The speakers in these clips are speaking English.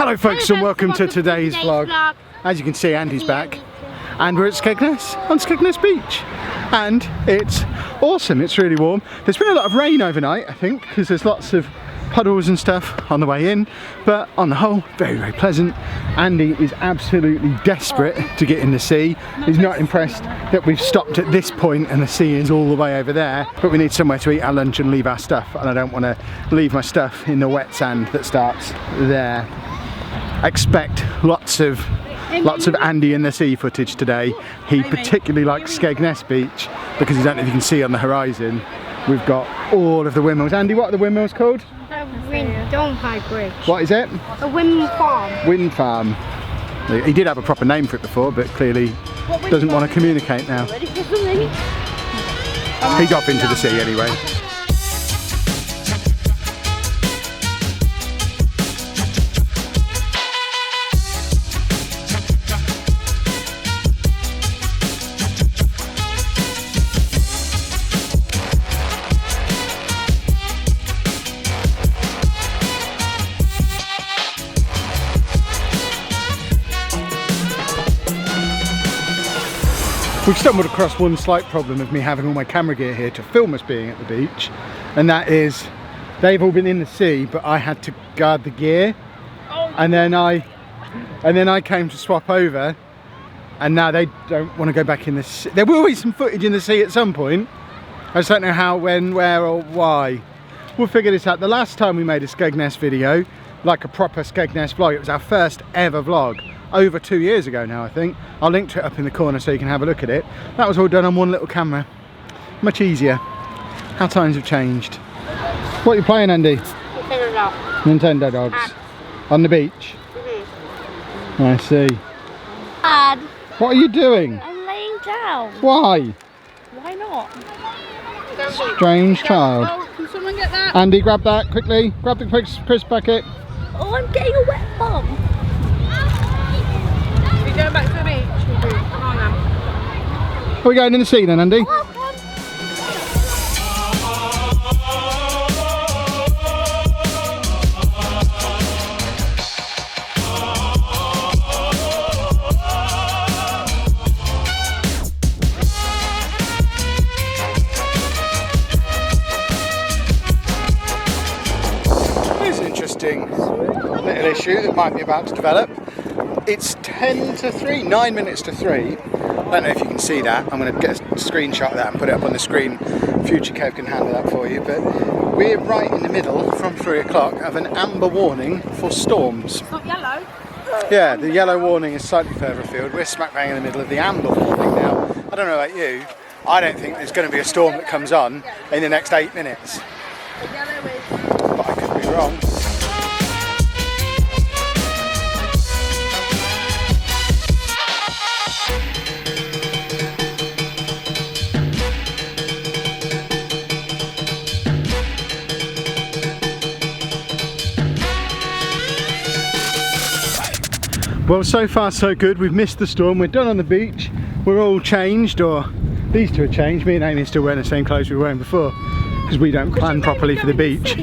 Hello folks and welcome to today's vlog. As you can see, Andy's back and we're at Skegness, on Skegness Beach, and it's awesome. It's really warm. There's been a lot of rain overnight, I think, because there's lots of puddles and stuff on the way in, but on the whole, very, very pleasant. Andy is absolutely desperate to get in the sea. He's not impressed that we've stopped at this point and the sea is all the way over there, but we need somewhere to eat our lunch and leave our stuff, and I don't want to leave my stuff in the wet sand that starts there. Expect lots of Andy in the sea footage today. He particularly likes Skegness Beach because I don't know if you can see on the horizon, we've got all of the windmills. Andy, what are the windmills called? Don't bridge. What is it? A wind farm. Wind farm. He did have a proper name for it before, but clearly doesn't want to communicate now. He's off into the sea anyway. We've stumbled across one slight problem of me having all my camera gear here to film us being at the beach, and that is they've all been in the sea, but I had to guard the gear, and then I came to swap over, and now they don't want to go back in the sea. There will be some footage in the sea at some point. I just don't know how, when, where, or why. We'll figure this out. The last time we made a Skegness video, like a proper Skegness vlog, it was our first ever vlog. Over 2 years ago now, I think. I'll link to it up in the corner so you can have a look at it. That was all done on one little camera. Much easier. How times have changed. What are you playing, Andy? Nintendo dogs. Nintendo dogs. On the beach? Mm-hmm. I see. Dad. What are you doing? I'm laying down. Why? Why not? Strange child. Oh, can someone get that? Andy, grab that quickly. Grab the crisp packet. Oh, I'm getting a wet bum. Going back to the beach. Come on then. Are we going in the sea then, Andy? Here's an interesting little issue that might be about to develop. It's 9 minutes to 3. I don't know if you can see that. I'm going to get a screenshot of that and put it up on the screen. Future Kev can handle that for you. But we're right in the middle, from 3 o'clock, of an amber warning for storms. It's not yellow. Yeah, the yellow warning is slightly further afield. We're smack bang in the middle of the amber warning now. I don't know about you. I don't think there's going to be a storm that comes on in the next 8 minutes. The yellow is. But I could be wrong. Well, so far so good. We've missed the storm. We're done on the beach. We're all changed, or these two are changed. Me and Amy are still wearing the same clothes we were wearing before because we don't plan properly for the beach.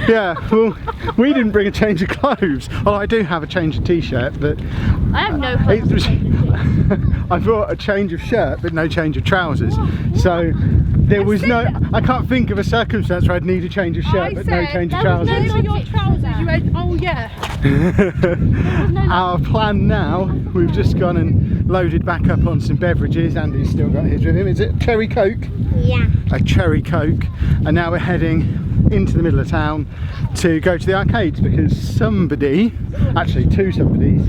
Yeah, well, we didn't bring a change of clothes. Oh, I do have a change of t-shirt, but I have no clothes. I brought a change of shirt, but no change of trousers. So there was no. I can't think of a circumstance where I'd need a change of shirt, but no change of trousers. No, your trousers. You went, oh yeah. Our plan now, we've just gone and loaded back up on some beverages. Andy's still got his with him. Is it cherry coke? Yeah. A cherry coke. And now we're heading into the middle of town to go to the arcades because somebody, actually two somebodies,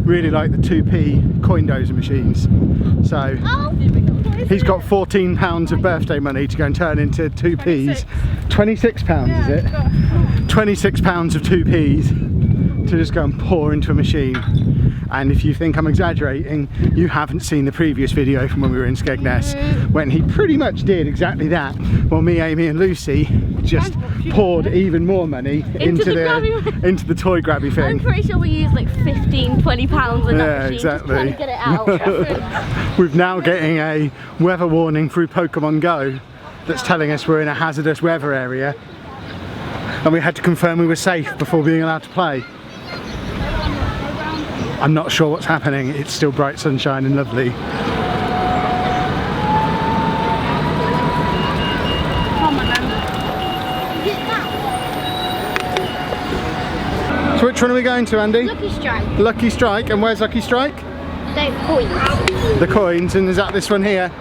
really like the 2p coin dozer machines. So he's got £14 of birthday money to go and turn into 2p's. £26 is it? £26 of 2p's to just go and pour into a machine. And if you think I'm exaggerating, you haven't seen the previous video from when we were in Skegness, when he pretty much did exactly that, while me, Amy and Lucy just poured even more money into the toy grabby thing. I'm pretty sure we used like 15–20 pounds in that machine, exactly. just trying to get it out. We're now getting a weather warning through Pokemon Go that's telling us we're in a hazardous weather area, and we had to confirm we were safe before being allowed to play. I'm not sure what's happening. It's still bright sunshine and lovely. So which one are we going to, Andy? Lucky Strike. Lucky Strike, and where's Lucky Strike? The coins. The coins, and is that this one here?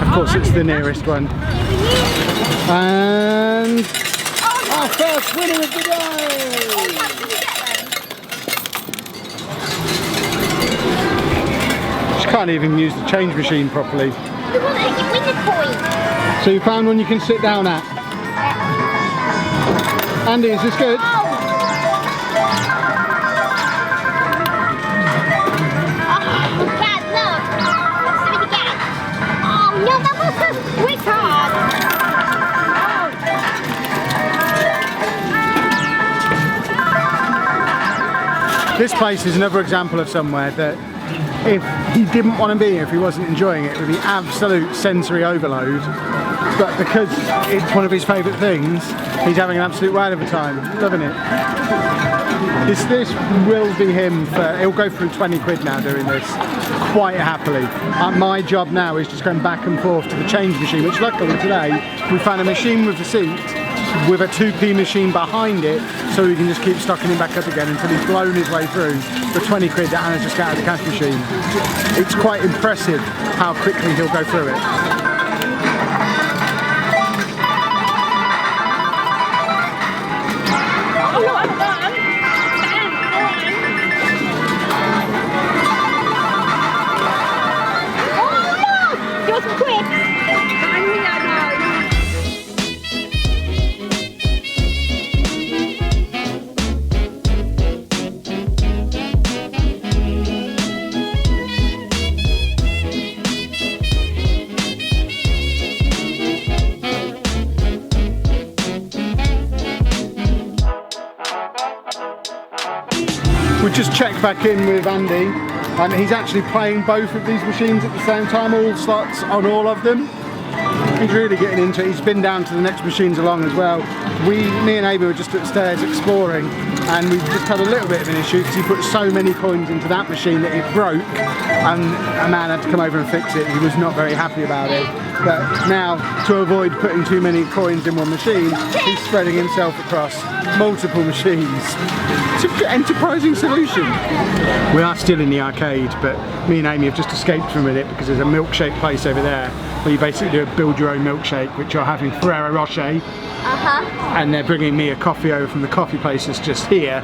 Of course, it's the nearest one. And our first winner of the day! She can't even use the change machine properly. You win the coin. So you found one you can sit down at? Andy, is this good? This place is another example of somewhere that if he didn't want to be here, if he wasn't enjoying it, it would be absolute sensory overload. But because it's one of his favourite things, he's having an absolute whale of a time, loving it. This will be him for, he'll go through 20 quid now doing this, quite happily. My job now is just going back and forth to the change machine, which luckily today we found a machine with a seat, with a 2p machine behind it, so we can just keep stocking him back up again until he's blown his way through the 20 quid that Anna's just got out of the cash machine. It's quite impressive how quickly he'll go through it. We just checked back in with Andy, and he's actually playing both of these machines at the same time, all slots on all of them. He's really getting into it. He's been down to the next machines along as well. Me and Amy were just upstairs exploring, and we've just had a little bit of an issue because he put so many coins into that machine that it broke, and a man had to come over and fix it. He was not very happy about it. But now, to avoid putting too many coins in one machine, he's spreading himself across multiple machines. It's an enterprising solution. We are still in the arcade, but me and Amy have just escaped from it because there's a milkshake place over there where you basically do a build your own milkshake, which you're having Ferrero Rocher. And they're bringing me a coffee over from the coffee place that's just here,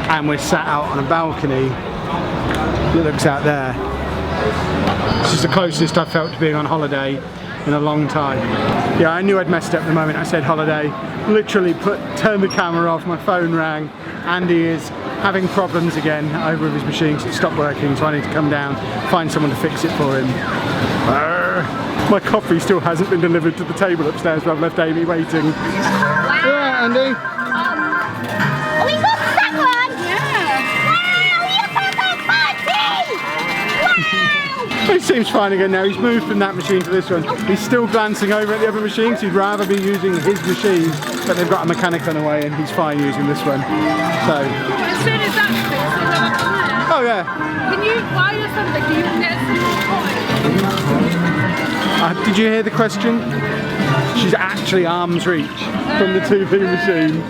and we're sat out on a balcony that looks out there. This is the closest I've felt to being on holiday in a long time. Yeah, I knew I'd messed up the moment I said holiday. Literally turned the camera off, my phone rang. Andy is having problems again over with his machine because it stopped working, so I need to come down, find someone to fix it for him. My coffee still hasn't been delivered to the table upstairs, but I've left Amy waiting. Wow. Yeah, Andy? Oh, we got that one! Yeah! Wow, we got that party! Wow! He seems fine again now. He's moved from that machine to this one. He's still glancing over at the other machines. He'd rather be using his machine, but they've got a mechanic on the way and he's fine using this one. So. As soon as that's fixed, we'll go back on there. Oh yeah. Can you buy us something? Can you get some more coins? Did you hear the question? She's actually arm's reach from the 2p machine.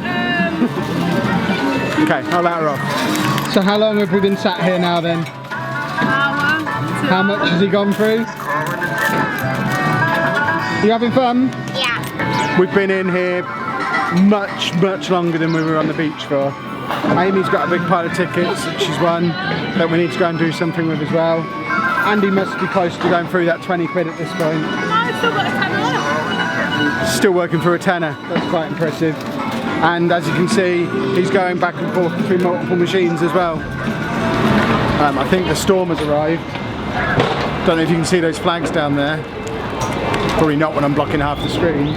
Okay, I'll let her off. So how long have we been sat here now then? Hour. How much has he gone through? You having fun? Yeah. We've been in here much longer than we were on the beach for. Amy's got a big pile of tickets that she's won that we need to go and do something with as well. Andy must be close to going through that 20 quid at this point. I've still got a tenner. Still working for a tenner, that's quite impressive. And as you can see, he's going back and forth between multiple machines as well. I think the storm has arrived. Don't know if you can see those flags down there. Probably not when I'm blocking half the screen.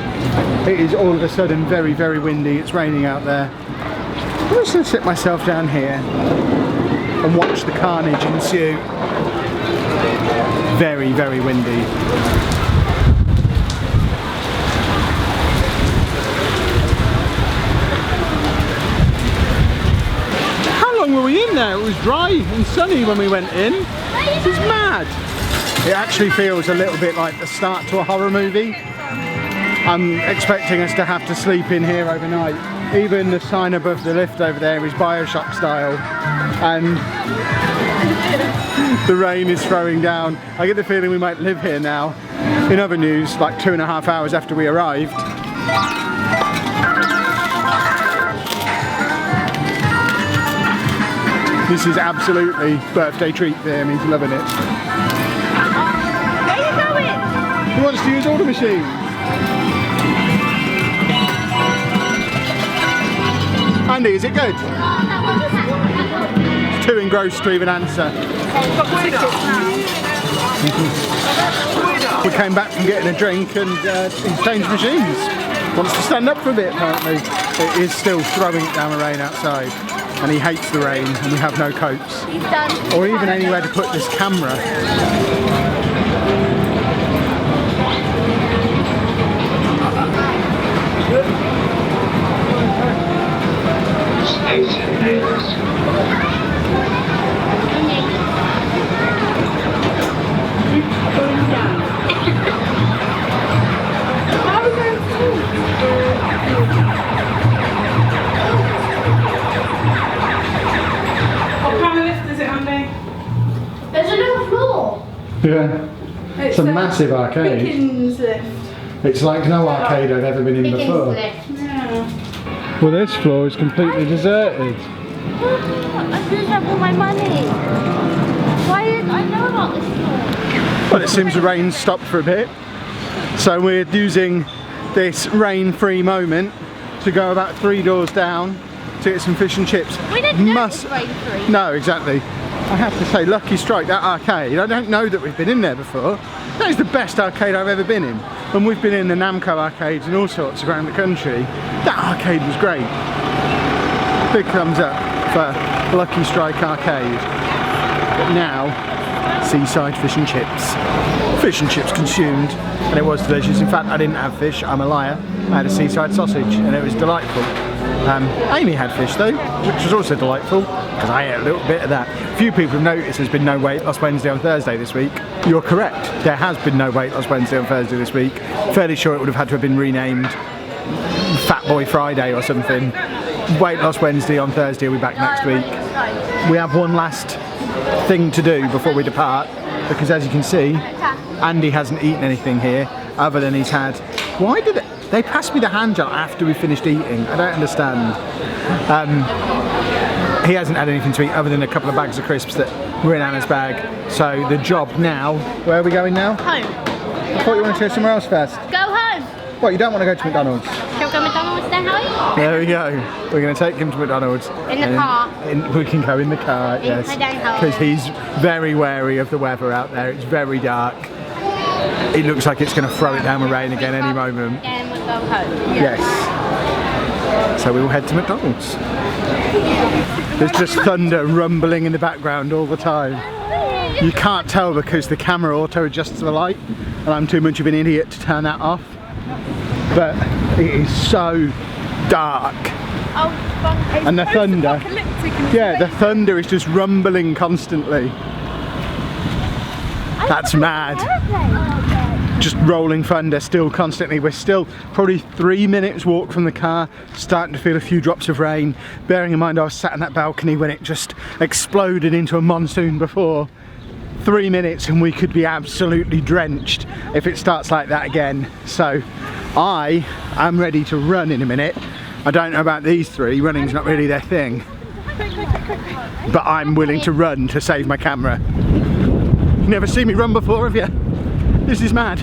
It is all of a sudden very windy, it's raining out there. I'm just going to sit myself down here and watch the carnage ensue. Very windy. How long were we going in there. It was dry and sunny when we went in. This is mad. It actually feels a little bit like the start to a horror movie. I'm expecting us to have to sleep in here overnight. Even the sign above the lift over there is Bioshock style. And the rain is throwing down. I get the feeling we might live here now. In other news, like 2.5 hours after we arrived. This is absolutely birthday treat for him. He's loving it. Where are you going? He wants to use all the machines. Andy, is it good? He's too engrossed to even answer. We came back from getting a drink and he's changed machines. Wants to stand up for a bit apparently. It is still throwing it down the rain outside and he hates the rain and we have no coats. He's done. Or even anywhere to put this camera. What kind of lift is it, Andy? There's another floor. Yeah. It's a massive arcade. Pickens lift. It's like no arcade I've ever been in before. Yeah. Well, this floor is completely deserted. I didn't have all my money. Why didn't I know about this floor? Well, it seems the rain stopped for a bit. So we're using this rain-free moment to go about 3 doors down to get some fish and chips. We didn't know it was rain-free. No, exactly. I have to say, lucky strike, that arcade. I don't know that we've been in there before. That is the best arcade I've ever been in. And we've been in the Namco arcades and all sorts around the country. That arcade was great. Big thumbs up for Lucky Strike Arcade. But now, seaside fish and chips. Fish and chips consumed, and it was delicious. In fact, I didn't have fish, I'm a liar. I had a seaside sausage, and it was delightful. Amy had fish though, which was also delightful, because I ate a little bit of that. Few people have noticed there's been no weight loss Wednesday on Thursday this week. You're correct, there has been no weight loss Wednesday on Thursday this week. Fairly sure it would have had to have been renamed Fat Boy Friday or something. Weight loss Wednesday on Thursday, we'll be back next week. We have one last thing to do before we depart, because as you can see, Andy hasn't eaten anything here other than he's had... Why did they pass me the hand gel after we finished eating? I don't understand. He hasn't had anything to eat other than a couple of bags of crisps that were in Anna's bag. So the job now... Where are we going now? Home. I thought you wanted to go somewhere else first. Go home. What, you don't want to go to McDonald's? Shall we go to McDonald's then, Harry? There we go. We're going to take him to McDonald's. In the car. We can go in the car, yes. Because he's very wary of the weather out there. It's very dark. It looks like it's going to throw it down with rain again any moment. And we'll go home. Yes. So we will head to McDonald's. There's just thunder rumbling in the background all the time. You can't tell because the camera auto adjusts the light and I'm too much of an idiot to turn that off. But it is so dark. Oh, and the thunder. Yeah, the thunder is just rumbling constantly. That's mad. Just rolling thunder still constantly. We're still probably 3 minutes walk from the car, starting to feel a few drops of rain. Bearing in mind I was sat on that balcony when it just exploded into a monsoon before. 3 minutes and we could be absolutely drenched if it starts like that again. So I am ready to run in a minute. I don't know about these three, running's not really their thing. But I'm willing to run to save my camera. You've never seen me run before, have you? This is mad.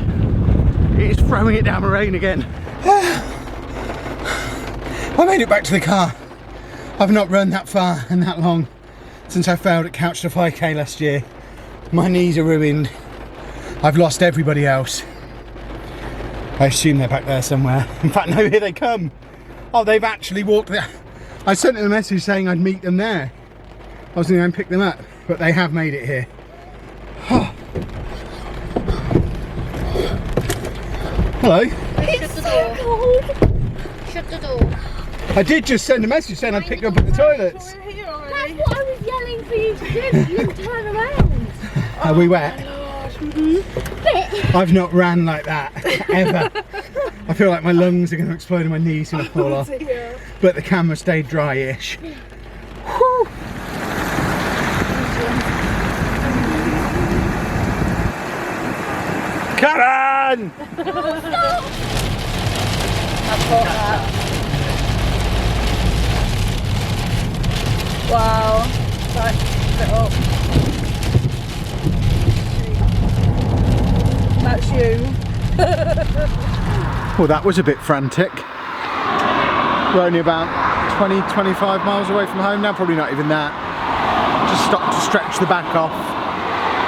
It is throwing it down the rain again. I made it back to the car. I've not run that far and that long since I failed at Couch to 5K last year. My knees are ruined. I've lost everybody else. I assume they're back there somewhere. In fact, no, here they come. Oh, they've actually walked there. I sent them a message saying I'd meet them there. I was going to go and pick them up, but they have made it here. Oh. Hello. Shut the door. Shut the door. I did just send a message saying I'd pick you up at the toilets. That's what I was for you to do. You didn't turn around. Are we wet? Bit. I've not ran like that, ever. I feel like my lungs are going to explode and my knees are going to fall off. But the camera stayed dry-ish. Whew. Come on! Wow. Right, sit up. That's you. Well, that was a bit frantic. We're only about 20-25 miles away from home now, probably not even that. Just stopped to stretch the back off.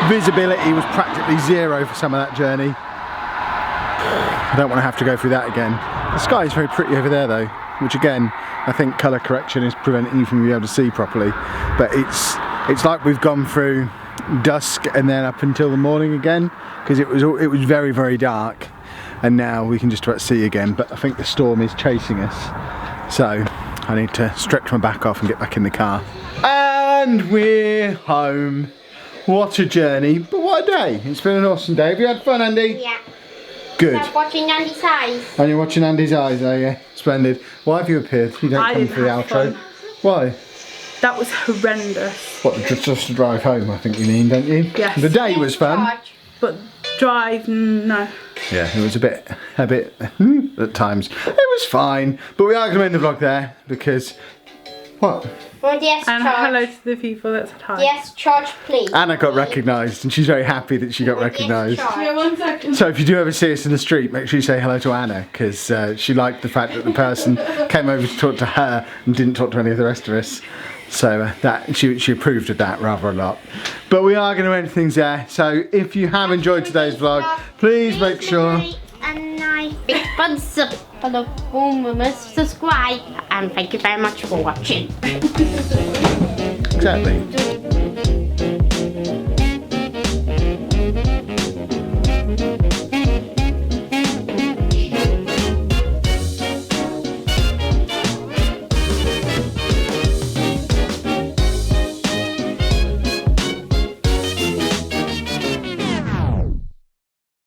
Visibility was practically zero for some of that journey. I don't want to have to go through that again. The sky is very pretty over there though, which again, I think colour correction is preventing you from being able to see properly. But it's like we've gone through dusk and then up until the morning again, because it was very, very dark, and now we can just about see again. But I think the storm is chasing us, so I need to stretch my back off and get back in the car. And we're home. What a journey, but what a day. It's been an awesome day. Have you had fun, Andy? Yeah. Good. I'm watching Andy's eyes. And you're watching Andy's eyes, are you? Splendid. Why have you appeared? You don't I come didn't for the have outro. fun. Why? That was horrendous. What, just to drive home, I think you mean, don't you? Yes. The day was fun. Charge. But drive, no. Yeah, it was a bit at times. It was fine, but we are going to end the vlog there because, what? Oh, yes, And charge. hello to the people that said hi. Yes, charge, please. Anna got recognised and she's very happy that she got recognised. Yes, charge. Yeah, 1 second. So if you do ever see us in the street, make sure you say hello to Anna, because she liked the fact that the person came over to talk to her and didn't talk to any of the rest of us. So that she approved of that rather a lot. But we are going to end things there. So if you have enjoyed today's vlog, please make sure. And nice big thumbs up for the subscribe, and thank you very much for watching. Exactly.